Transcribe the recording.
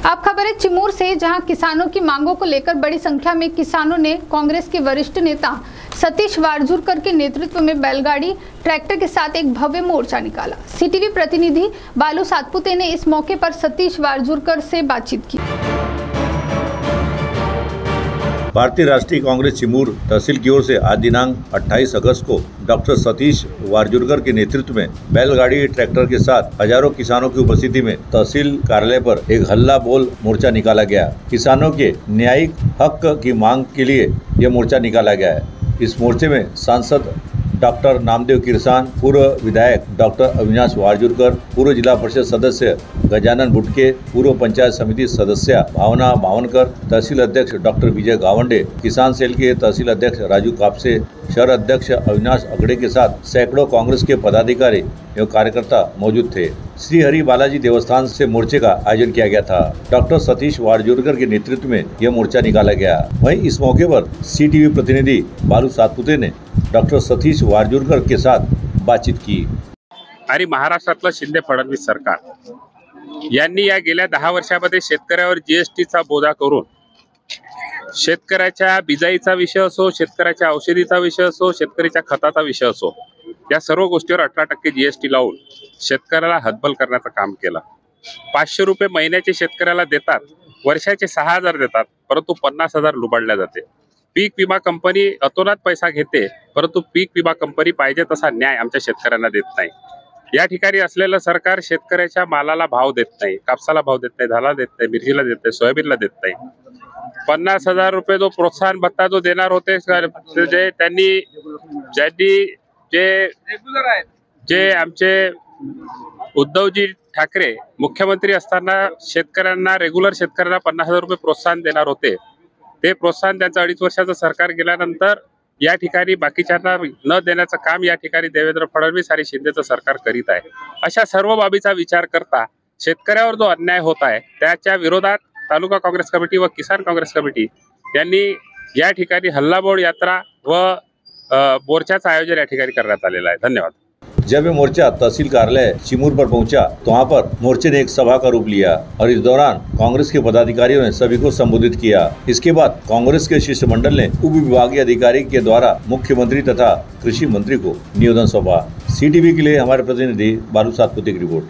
अब खबर है चिमूर से, जहां किसानों की मांगों को लेकर बड़ी संख्या में किसानों ने कांग्रेस के वरिष्ठ नेता सतीश वारजूरकर के नेतृत्व में बैलगाड़ी ट्रैक्टर के साथ एक भव्य मोर्चा निकाला। सीटीवी प्रतिनिधि बालू सातपुते ने इस मौके पर सतीश वारजूरकर से बातचीत की। भारतीय राष्ट्रीय कांग्रेस चिमूर तहसील की ओर से आज दिनांक 28 अगस्त को डॉक्टर सतीश वारजूरकर के नेतृत्व में बैलगाड़ी ट्रैक्टर के साथ हजारों किसानों की उपस्थिति में तहसील कार्यालय पर एक हल्ला बोल मोर्चा निकाला गया। किसानों के न्यायिक हक की मांग के लिए यह मोर्चा निकाला गया है। इस मोर्चे में सांसद डॉक्टर नामदेव किरसान, पूर्व विधायक डॉक्टर अविनाश वारजूरकर, पूर्व जिला परिषद सदस्य गजानन बुटके, पूर्व पंचायत समिति सदस्य भावना भावनकर, तहसील अध्यक्ष डॉक्टर विजय गावंडे, किसान सेल के तहसील अध्यक्ष राजू कापसे, शहर अध्यक्ष अविनाश अगड़े के साथ सैकड़ों कांग्रेस के पदाधिकारी एवं कार्यकर्ता मौजूद थे। श्री हरि बालाजी देवस्थान से मोर्चे का आयोजन किया गया था। डॉक्टर सतीश वारजूरकर के नेतृत्व में यह मोर्चा निकाला गया। वहीं इस मौके पर सीटीवी प्रतिनिधि बालू सातपुते ने डॉक्टर सतीश वारजूरकर के साथ बातचीत की। आणि महाराष्ट्रातलं शिंदे फडणवीस सरकार यांनी या गेल्या 10 वर्षामध्ये शेतकऱ्यावर जीएसटीचा बोजा करून शेतकऱ्याच्या बिजाईचा विषय असो, शेतकऱ्याच्या औषधीचा विषय असो, शेतकऱ्याच्या खताचा विषय असो, या सर्व गोष्टीवर 18% जीएसटी लावून शेतकऱ्याला हतबल करण्याचं काम केलं। 500 रुपये महिन्याचे शेतकऱ्याला देतात, वर्षाचे 6000 देतात, परंतु 50,000 लुबाडल्या जाते। पीक विमा कंपनी अतोनात पैसा घेते, परंतु पीक विमा कंपनी पाहिजे तसा न्याय आमच्या शेतकऱ्यांना देत नाही। या ठिकाणी असलेलं सरकार शेतकऱ्याच्या मालाला भाव देत नाही, कापसाला भाव देत नाही, धाला देत नाही, मिरचीला देत नाही, सोयाबीनला देत नाही। 50,000 रुपये जो प्रोत्साहन भत्ता जो देणार होते, जे त्यांनी जे आमचे उद्धवजी ठाकरे मुख्यमंत्री असताना शेतकऱ्यांना रेग्युलर शेतकऱ्यांना 50,000 रुपये प्रोत्साहन देणार होते, ते प्रोत्साहन त्यांचं 2.5 वर्षाचं सरकार गेल्यानंतर या ठिकाणी बाकीच्यांना न देण्याचं काम या ठिकाणी देवेंद्र फडणवीस आणि शिंदेचं सरकार करीत आहे। अशा सर्व बाबीचा विचार करता शेतकऱ्यावर जो अन्याय होत आहे त्याच्या विरोधात तालुका काँग्रेस कमिटी व किसान काँग्रेस कमिटी यांनी या ठिकाणी हल्लाबोल यात्रा व मोर्चाचं आयोजन या ठिकाणी करण्यात आलेलं आहे। धन्यवाद। जब ये मोर्चा तहसील कार्यालय चिमूर पर पहुंचा तो वहाँ पर मोर्चे ने एक सभा का रूप लिया और इस दौरान कांग्रेस के पदाधिकारियों ने सभी को संबोधित किया। इसके बाद कांग्रेस के शिष्टमंडल ने उप विभागीय अधिकारी के द्वारा मुख्यमंत्री तथा कृषि मंत्री को निवेदन सौंपा। सीटीवी के लिए हमारे प्रतिनिधि बालू सातपुते की रिपोर्ट।